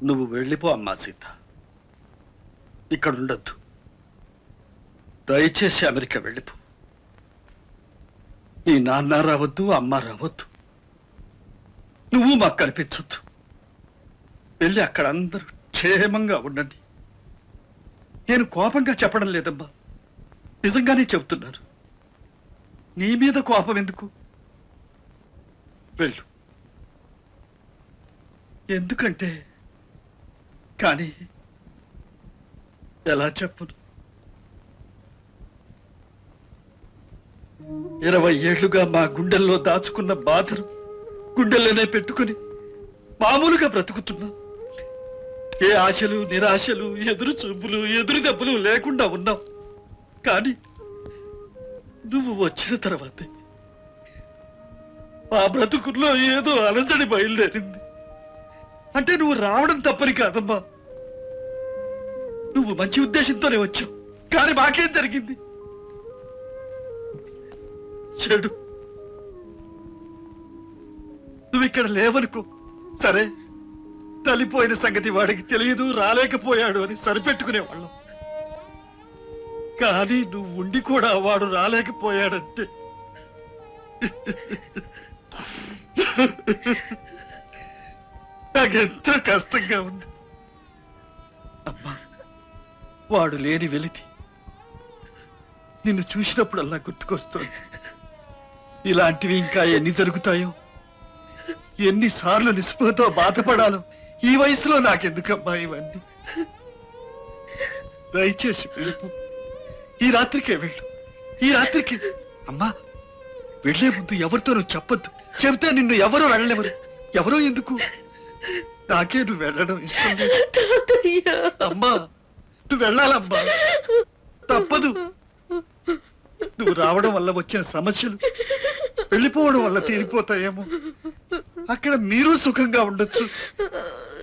నువ్వు వెళ్ళిపో అమ్మా సీత. ఇక్కడ ఉండొద్దు. దయచేసి అమెరికా వెళ్ళిపో. నీ నాన్న రావద్దు, అమ్మ రావద్దు, నువ్వు మాకు కనిపించొద్దు. వెళ్ళి అక్కడ అందరూ క్షేమంగా ఉండండి. నేను కోపంగా చెప్పడం లేదమ్మా, నిజంగానే చెబుతున్నారు. నీ మీద కోపం ఎందుకు? వెళ్ళు. ఎందుకంటే కానీ ఎలా చెప్పును? 20 ఏళ్లుగా మా గుండెల్లో దాచుకున్న బాధను గుండెల్లోనే పెట్టుకుని మామూలుగా బ్రతుకుతున్నా. ఏ ఆశలు, నిరాశలు, ఎదురు చూపులు, ఎదురు దెబ్బలు లేకుండా ఉన్నాం. కానీ నువ్వు వచ్చిన తర్వాతే ఆ బ్రతుకుల్లో ఏదో అలజడి బయలుదేరింది. అంటే నువ్వు రావడం తప్పని కాదమ్మా, నువ్వు మంచి ఉద్దేశంతోనే వచ్చావు. కానీ మాకేం జరిగింది? చెడు. నువ్వు ఇక్కడ లేవనుకో, సరే, తల్లిపోయిన సంగతి వాడికి తెలియదు, రాలేకపోయాడు అని సరిపెట్టుకునేవాళ్ళం. కానీ నువ్వు ఉండి కూడా వాడు రాలేకపోయాడంటే నాకెంతో కష్టంగా ఉంది అమ్మా. వాడు లేని వెలితి నిన్ను చూసినప్పుడల్లా గుర్తుకొస్తోంది. ఇలాంటివి ఇంకా ఎన్ని జరుగుతాయో, ఎన్నిసార్లు నిస్పృహతో బాధపడాలో ఈ వయసులో నాకెందుకమ్మా ఇవన్నీ? దయచేసి వెళ్ళిపో. ఈ రాత్రికే వెళ్ళు. ఈ రాత్రికి. అమ్మా, వెళ్లే ముందు ఎవరితోనూ చెప్పొద్దు. చెబితే నిన్ను ఎవరో వెళ్ళనివ్వరు. ఎవరో ఎందుకు? నాకే నువ్వు వెళ్ళడం ఇష్టం లేదు. అమ్మా, నువ్వు వెళ్ళాలమ్మా, తప్పదు. నువ్వు రావడం వల్ల వచ్చిన సమస్యలు వెళ్ళిపోవడం వల్ల తీరిపోతాయేమో. అక్కడ మీరు సుఖంగా ఉండొచ్చు,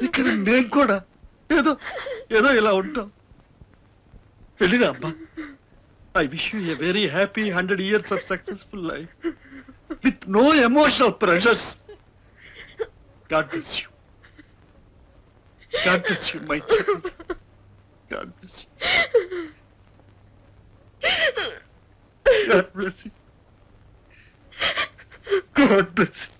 ఇక్కడ మేం కూడా ఏదో ఏదో ఇలా ఉంటాం. వెళ్ళిరా అమ్మా. I wish you a very happy 100 years of successful life with no emotional pressures. God bless you. God bless you, my child. God bless you. God bless you. God bless you.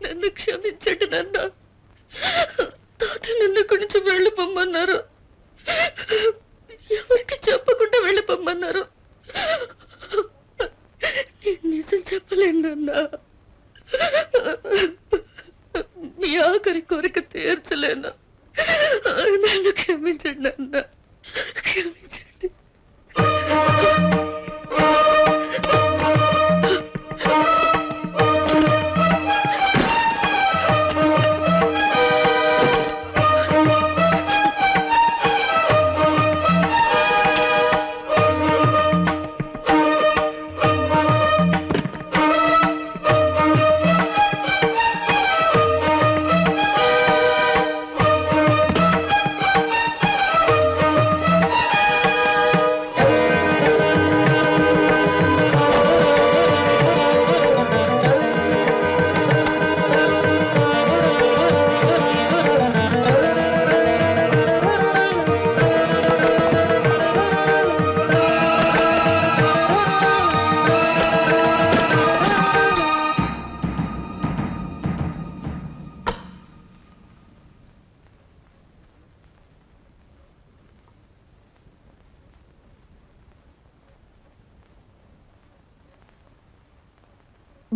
నన్ను క్షమించండి నాన్న. తాత నన్ను గురించి వెళ్ళిపోమ్మన్నారు. ఎవరికి చెప్పకుండా వెళ్ళిపోమ్మన్నారు. నేను నిజం చెప్పలేను నాన్న. నీ ఆఖరి కోరిక తీర్చలేను. నన్ను క్షమించండి నాన్న, క్షమించండి.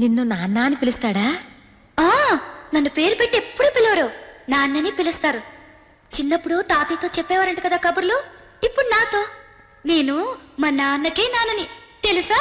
నిన్ను నాన్న అని పిలుస్తాడా? నన్ను పేరు పెట్టి ఎప్పుడు పిలవరు, నాన్నని పిలుస్తారు. చిన్నప్పుడు తాతయ్యతో చెప్పేవారంట కదా కబుర్లు, ఇప్పుడు నాతో. నేను మా నాన్నకే నాన్నని, తెలుసా?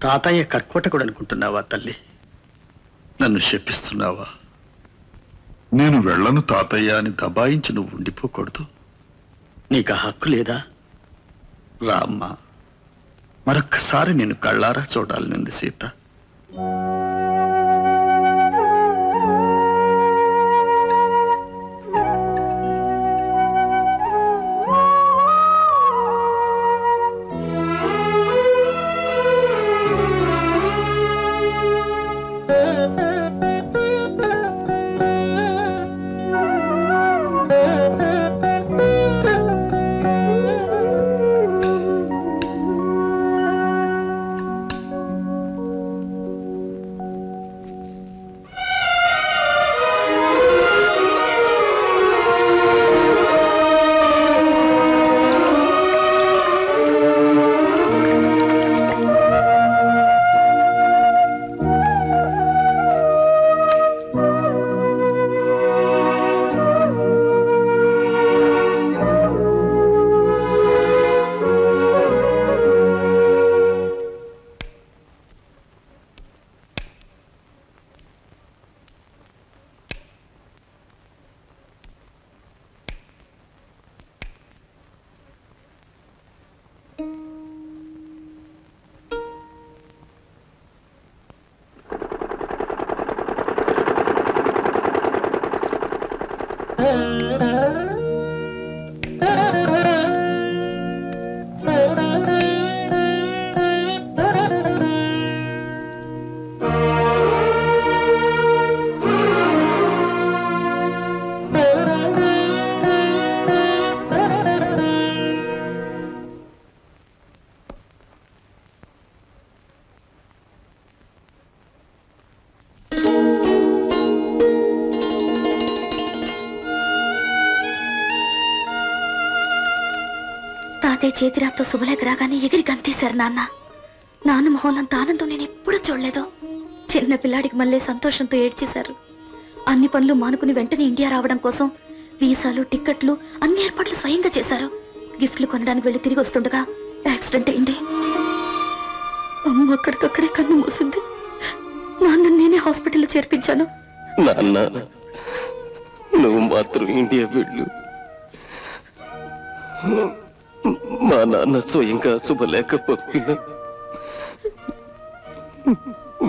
తాతయ్య కర్కోటకుడు అనుకుంటున్నావా తల్లి? నన్ను శపిస్తున్నావా? నేను వెళ్ళను తాతయ్య అని దబాయించి నువ్వు ఉండిపోకూడదు. నీకు ఆ హక్కు లేదా? రామ్మా, మరొక్కసారి నేను కళ్ళారా చూడాలనుంది సీత. తాతయ్య చేతిరాత్తో శుభలేఖ రాగానే ఎగిరి గంతేశారు నాన్న మొహంలంత ఆనందం నేను ఎప్పుడూ చూడలేదు. చిన్న పిల్లాడికి మళ్ళీ సంతోషంతో ఏడ్చేశారు. అన్ని పనులు మానుకుని వెంటనే ఇండియా రావడం కోసం వీసాలు, టిక్కెట్లు అన్ని ఏర్పాట్లు స్వయంగా చేశారు. గిఫ్ట్లు కొనడానికి వెళ్ళి తిరిగి వస్తుండగా యాక్సిడెంట్ అయింది. అమ్మ అక్కడికక్కడే కన్ను మూసింది. నాన్న నేనే హాస్పిటల్లో చేర్పించాను. నాన్న, నువ్వు మాత్రం ఇండియా వెళ్ళు. మా నాన్న స్వయంగా శుభలేఖ పంపిన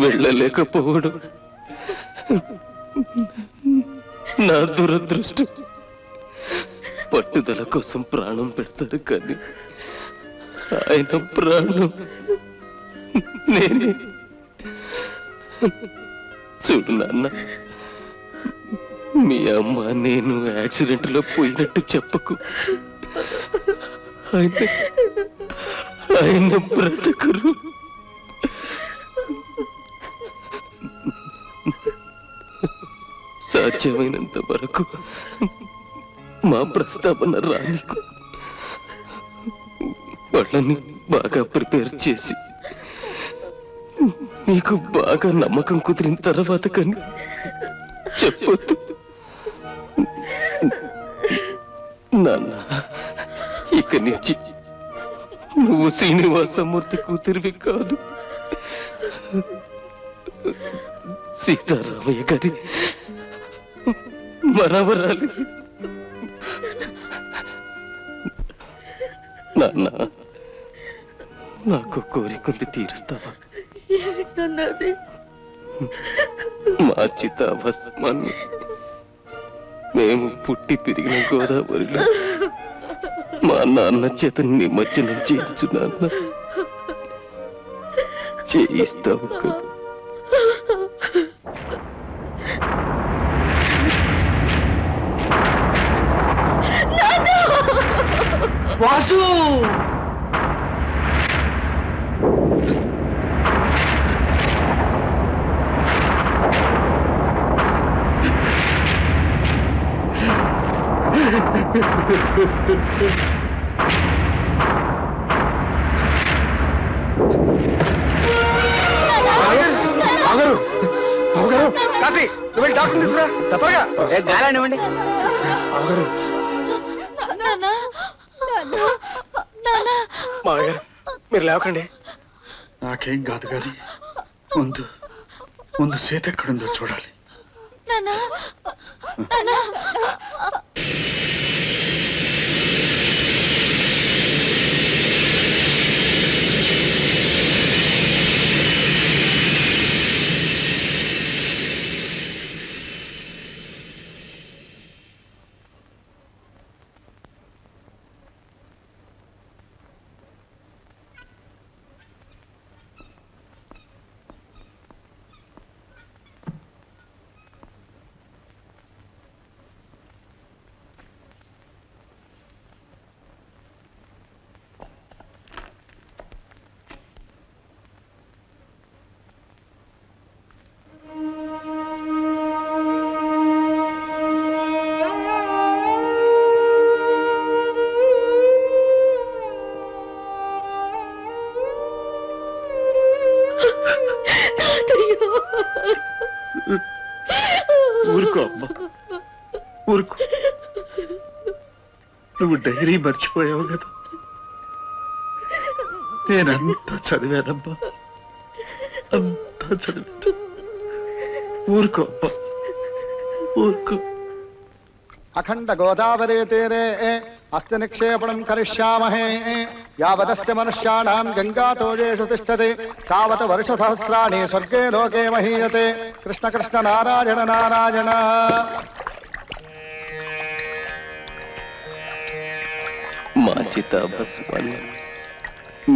వెళ్ళలేకపోవడం నా దురదృష్టం. పట్టుదల కోసం ప్రాణం పెడతారు కానీ ఆయన ప్రాణం నేనే. చూడు నాన్న, మీ అమ్మ నేను యాక్సిడెంట్ లో పోయినట్టు చెప్పకు. ఆయన బ్రతకరు. సాధ్యమైనంత వరకు మా ప్రస్తావన రానికు. వాళ్ళని బాగా ప్రిపేర్ చేసి నీకు బాగా నమ్మకం కుదిరిన తర్వాత కానీ చెప్పొద్దు నాన్న. ఇక నుంచి నువ్వు శ్రీనివాసమూర్తి కూతురివి కాదు, సీతారామయ్య గారి మనవరాలి. నాన్న, నాకు కోరికలు తీరుస్తావా? మా చితాభస్మాన్ని మేము పుట్టి పెరిగిన గోదావరిలో మా నాన్న చేత నిమజ్జనం చేయొచ్చు నాన్న. చేయిస్తావు కదా? వాసు, కాశీ, నువ్వు వెళ్ళి డాక్టర్ తీసుకురా త్వరగా. గాలానివ్వండి. మామయ్య గారు, మీరు లేవకండి. నాకేం కాదు గాని ముందు ముందు సీత ఎక్కడుందో చూడాలి. ఊరుకో అమ్మా, ఊరుకో. నువ్వు డైరీ మర్చిపోయావు కదా, నేనంతా చదివానమ్మా, అంతా చదివాను. ఊరుకో అమ్మా, ఊరుకో. అఖండ గోదావరి తీరే అస్తి నిక్షేపణం కరిష్యామహే యావదస్తి మనుష్యాణాం గంగాతోజేషు తిష్టతే తావత్ వర్షసహస్రాణి స్వర్గే లోకే మహీయతే. కృష్ణ కృష్ణ నారాయణ నారాయణ. మా చితాభస్మాన్ని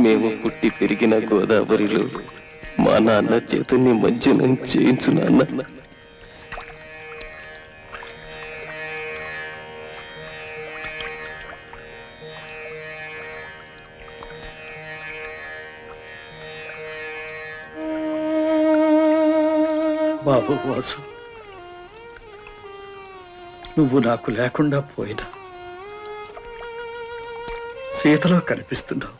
మేము పుట్టి పెరిగిన గోదావరిలో మా నాన్న చేత నిమజ్జనం చేయించు నాన్న. బాబు వాసు, నువ్వు నాకు లేకుండా పోయినా సీతలో కనిపిస్తున్నావు.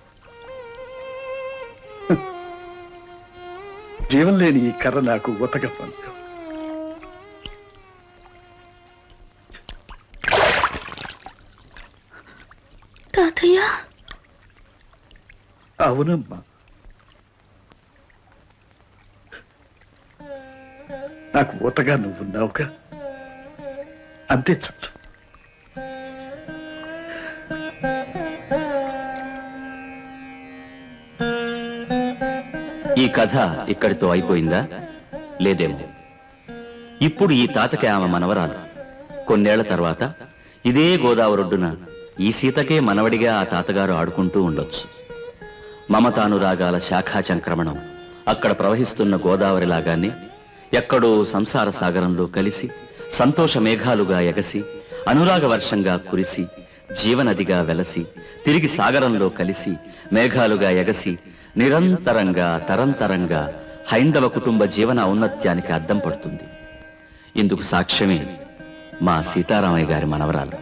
జీవం లేని ఈ కర్ర నాకు ఉతక పంపావు. తాతయ్య. అవునమ్మా, నాకు ఊతగా నువ్వున్నావుగా, అంతే చాలు. ఈ కథ ఇక్కడితో అయిపోయిందా? లేదేమో. ఇప్పుడు ఈ తాతకి ఆమె మనవరాలు. కొన్నేళ్ల తర్వాత ఇదే గోదావరొడ్డున ఈ సీతకే మనవడిగా ఆ తాతగారు ఆడుకుంటూ ఉండొచ్చు. మమతానురాగాల శాఖా చంక్రమణం అక్కడ ప్రవహిస్తున్న గోదావరి లాగానే ఎక్కడో సంసార సాగరంలో కలిసి సంతోష మేఘాలుగా ఎగసి అనురాగ వర్షంగా కురిసి జీవనదిగా వెలసి తిరిగి సాగరంలో కలిసి మేఘాలుగా ఎగసి నిరంతరంగా తరంతరంగా హైందవ కుటుంబ జీవన ఔన్నత్యానికి అద్దం పడుతుంది. ఇందుకు సాక్ష్యమే మా సీతారామయ్య గారి మనవరాలు.